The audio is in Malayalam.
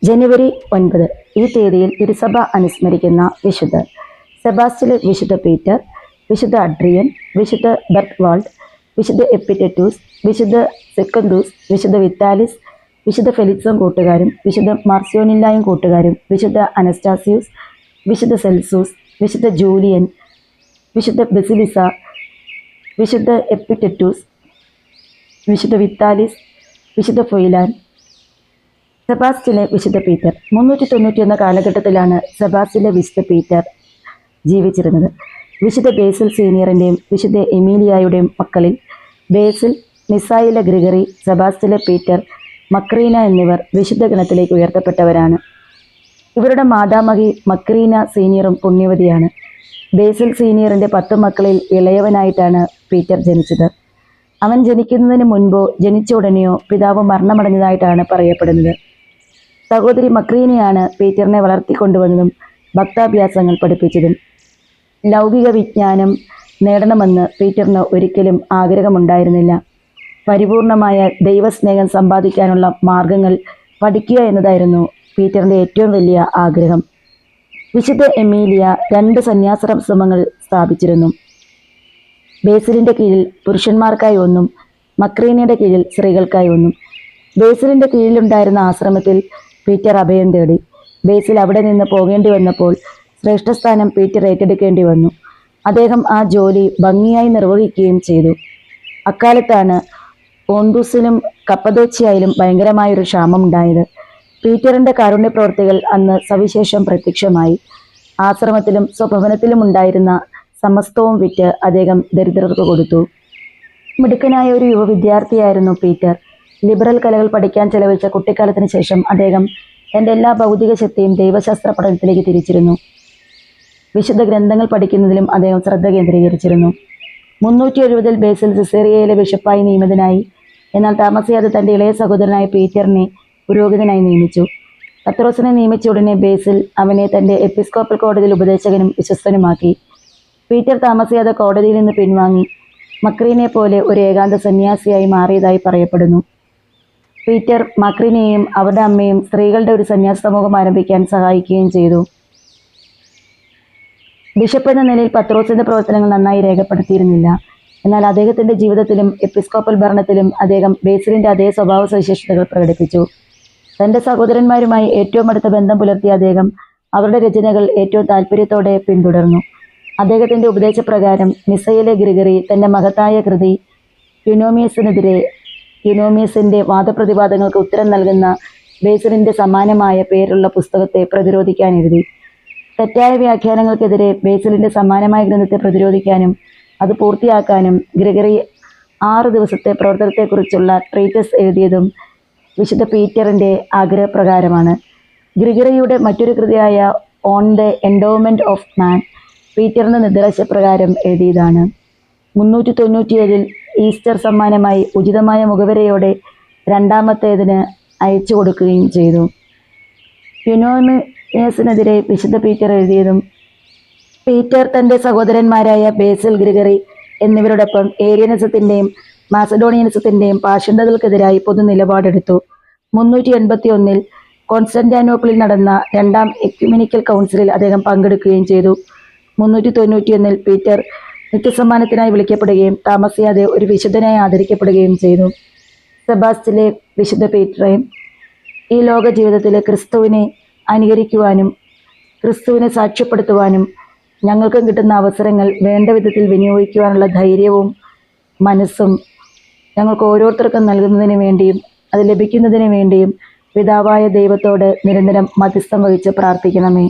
ജനുവരി 9 ഈ തീയതിയിൽ തിരുസഭ അനുസ്മരിക്കുന്ന വിശുദ്ധർ: സെബാസ്റ്റ്യൻ, വിശുദ്ധ പീറ്റർ, വിശുദ്ധ അഡ്രിയൻ, വിശുദ്ധ ബെർട്ട്വാൾഡ്, വിശുദ്ധ എപ്പിറ്ററ്റൂസ്, വിശുദ്ധ സെക്കന്തൂസ്, വിശുദ്ധ വിറ്റാലിസ്, വിശുദ്ധ ഫെലിക്സും കൂട്ടുകാരും, വിശുദ്ധ മാർസിയോനില്ലായും കൂട്ടുകാരും, വിശുദ്ധ അനസ്റ്റാസിയൂസ്, വിശുദ്ധ സെൽസൂസ്, വിശുദ്ധ ജൂലിയൻ, വിശുദ്ധ ബസിലിസ, വിശുദ്ധ എപ്പിറ്ററ്റൂസ്, വിശുദ്ധ വിറ്റാലിസ്, വിശുദ്ധ ഫൊയിലാൻ. സെബാസ്റ്റ്യനെ വിശുദ്ധ പീറ്റർ. 391 കാലഘട്ടത്തിലാണ് സെബാസ്റ്റ്യനിലെ വിശുദ്ധ പീറ്റർ ജീവിച്ചിരുന്നത്. വിശുദ്ധ ബേസിൽ സീനിയറിൻ്റെയും വിശുദ്ധ എമീലിയായുടെയും മക്കളിൽ ബേസിൽ, മിസായിലെ ഗ്രിഗറി, സെബാസ്റ്റ്യനിലെ പീറ്റർ, മക്രീന എന്നിവർ വിശുദ്ധ ഗണത്തിലേക്ക് ഉയർത്തപ്പെട്ടവരാണ്. ഇവരുടെ മാതാമഹി മക്രീന സീനിയറും പുണ്യവതിയാണ്. ബേസിൽ സീനിയറിൻ്റെ 10 മക്കളിൽ ഇളയവനായിട്ടാണ് പീറ്റർ ജനിച്ചത്. അവൻ ജനിക്കുന്നതിന് മുൻപോ ജനിച്ച ഉടനെയോ പിതാവ് മരണമടഞ്ഞതായിട്ടാണ് പറയപ്പെടുന്നത്. സഹോദരി മക്രീനയാണ് പീറ്ററിനെ വളർത്തിക്കൊണ്ടുവന്നതും ഭക്താഭ്യാസങ്ങൾ പഠിപ്പിച്ചതും. ലൗകിക വിജ്ഞാനം നേടണമെന്ന് പീറ്ററിന് ഒരിക്കലും ആഗ്രഹമുണ്ടായിരുന്നില്ല. പരിപൂർണമായ ദൈവസ്നേഹം സമ്പാദിക്കാനുള്ള മാർഗങ്ങൾ പഠിക്കുക എന്നതായിരുന്നു പീറ്ററിൻ്റെ ഏറ്റവും വലിയ ആഗ്രഹം. വിശുദ്ധ എമീലിയ 2 സന്യാസാശ്രമങ്ങൾ സ്ഥാപിച്ചിരുന്നു. ബേസിലിൻ്റെ കീഴിൽ പുരുഷന്മാർക്കായി ഒന്നും മക്രീനയുടെ കീഴിൽ സ്ത്രീകൾക്കായി ഒന്നും. ബേസിലിൻ്റെ കീഴിലുണ്ടായിരുന്ന ആശ്രമത്തിൽ പീറ്റർ അഭയം തേടി. ബേസിൽ അവിടെ നിന്ന് പോകേണ്ടി വന്നപ്പോൾ ശ്രേഷ്ഠസ്ഥാനം പീറ്റർ ഏറ്റെടുക്കേണ്ടി വന്നു. അദ്ദേഹം ആ ജോലി ഭംഗിയായി നിർവഹിക്കുകയും ചെയ്തു. അക്കാലത്താണ് പോന്തൂസിലും കപ്പദോച്യയിലും ഭയങ്കരമായൊരു ക്ഷാമമുണ്ടായത്. പീറ്ററിൻ്റെ കാരുണ്യപ്രവർത്തികൾ അന്ന് സവിശേഷം പ്രത്യക്ഷമായി. ആശ്രമത്തിലും സ്വഭവനത്തിലും ഉണ്ടായിരുന്ന സമസ്തവും വിറ്റ് അദ്ദേഹം ദരിദ്രർക്ക് കൊടുത്തു. മിടുക്കനായ ഒരു യുവ വിദ്യാർത്ഥിയായിരുന്നു പീറ്റർ. ലിബറൽ കലകൾ പഠിക്കാൻ ചെലവഴിച്ച കുട്ടിക്കാലത്തിന് ശേഷം അദ്ദേഹം തൻ്റെ എല്ലാ ഭൗതിക ശക്തിയും ദൈവശാസ്ത്ര പഠനത്തിലേക്ക് തിരിച്ചിരുന്നു. വിശുദ്ധ ഗ്രന്ഥങ്ങൾ പഠിക്കുന്നതിലും അദ്ദേഹം ശ്രദ്ധ കേന്ദ്രീകരിച്ചിരുന്നു. 370 ബേസിൽ സിസേറിയയിലെ ബിഷപ്പായി നിയമിതനായി. എന്നാൽ താമസിയാതെ തൻ്റെ ഇളയ സഹോദരനായ പീറ്ററിനെ പുരോഹിതനായി നിയമിച്ചു. പത്രോസിനെ നിയമിച്ച ഉടനെ ബേസിൽ അവനെ തൻ്റെ എപ്പിസ്കോപ്പൽ കോടതിയിൽ ഉപദേശകനും വിശ്വസ്തനുമാക്കി. പീറ്റർ താമസിയാതെ കോടതിയിൽ നിന്ന് പിൻവാങ്ങി മക്രീനെ പോലെ ഒരു ഏകാന്ത സന്യാസിയായി മാറിയതായി പറയപ്പെടുന്നു. പീറ്റർ മക്രീനെയും അവരുടെ അമ്മയും സ്ത്രീകളുടെ ഒരു സന്യാസ സമൂഹം ആരംഭിക്കാൻ സഹായിക്കുകയും ചെയ്തു. ബിഷപ്പ് എന്ന നിലയിൽ പത്രോസിൻ്റെ പ്രവർത്തനങ്ങൾ നന്നായി രേഖപ്പെടുത്തിയിരുന്നില്ല. എന്നാൽ അദ്ദേഹത്തിൻ്റെ ജീവിതത്തിലും എപ്പിസ്കോപ്പൽ ഭരണത്തിലും അദ്ദേഹം ബേസിലിൻ്റെ അതേ സ്വഭാവ സവിശേഷതകൾ പ്രകടിപ്പിച്ചു. തൻ്റെ സഹോദരന്മാരുമായി ഏറ്റവും അടുത്ത ബന്ധം പുലർത്തിയ അദ്ദേഹം അവരുടെ രചനകൾ ഏറ്റവും താല്പര്യത്തോടെ പിന്തുടർന്നു. അദ്ദേഹത്തിൻ്റെ ഉപദേശപ്രകാരം മിസയിലെ ഗ്രിഗറി തൻ്റെ മഹത്തായ കൃതി യുനോമിയസിൻ്റെ വാദപ്രതിവാദങ്ങൾക്ക് ഉത്തരം നൽകുന്ന ബേസിലിൻ്റെ സമാനമായ പേരുള്ള പുസ്തകത്തെ പ്രതിരോധിക്കാൻ എഴുതി. തെറ്റായ വ്യാഖ്യാനങ്ങൾക്കെതിരെ ബേസിലിൻ്റെ സമാനമായ ഗ്രന്ഥത്തെ പ്രതിരോധിക്കാനും അത് പൂർത്തിയാക്കാനും ഗ്രിഗറി 6 ദിവസത്തെ പ്രവർത്തനത്തെക്കുറിച്ചുള്ള ട്രീറ്റസ് എഴുതിയതും വിശുദ്ധ പീറ്ററിൻ്റെ ആഗ്രഹപ്രകാരമാണ്. ഗ്രിഗറിയുടെ മറ്റൊരു കൃതിയായ on the endowment of man പീറ്ററിൻ്റെ നിർദ്ദേശപ്രകാരം എഴുതിയതാണ്. 397 ഈസ്റ്റർ സമ്മാനമായി ഉചിതമായ മുഖവരയോടെ രണ്ടാമത്തേതിന് അയച്ചു കൊടുക്കുകയും ചെയ്തു. യുനോമിയസിനെതിരെ വിശുദ്ധ പീറ്റർ എഴുതിയതും പീറ്റർ തൻ്റെ സഹോദരന്മാരായ ബേസിൽ, ഗ്രിഗറി എന്നിവരോടൊപ്പം ഏരിയനിസത്തിൻ്റെയും മാസഡോണിയനിസത്തിൻ്റെയും പാഷണ്ഡതകൾക്കെതിരായി പൊതു നിലപാടെടുത്തു. 381 കോൺസ്റ്റന്റാനോപ്പിളിൽ നടന്ന 2ാം എക്യുമെനിക്കൽ കൗൺസിലിൽ അദ്ദേഹം പങ്കെടുക്കുകയും ചെയ്തു. 391 പീറ്റർ നിത്യസമ്മാനത്തിനായി വിളിക്കപ്പെടുകയും താമസിയാതെ ഒരു വിശുദ്ധനായി ആദരിക്കപ്പെടുകയും ചെയ്തു. സെബാസ്റ്റ്യനിലെ വിശുദ്ധ പീറ്ററെ ഈ ലോക ജീവിതത്തിലെ ക്രിസ്തുവിനെ അനുകരിക്കുവാനും ക്രിസ്തുവിനെ സാക്ഷ്യപ്പെടുത്തുവാനും ഞങ്ങൾക്കും കിട്ടുന്ന അവസരങ്ങൾ വേണ്ട വിധത്തിൽ വിനിയോഗിക്കുവാനുള്ള ധൈര്യവും മനസ്സും ഞങ്ങൾക്ക് ഓരോരുത്തർക്കും നൽകുന്നതിന് വേണ്ടിയും അത് ലഭിക്കുന്നതിന് വേണ്ടിയും പിതാവായ ദൈവത്തോട് നിരന്തരം മധ്യസ്ഥം വഹിച്ച് പ്രാർത്ഥിക്കണമേ.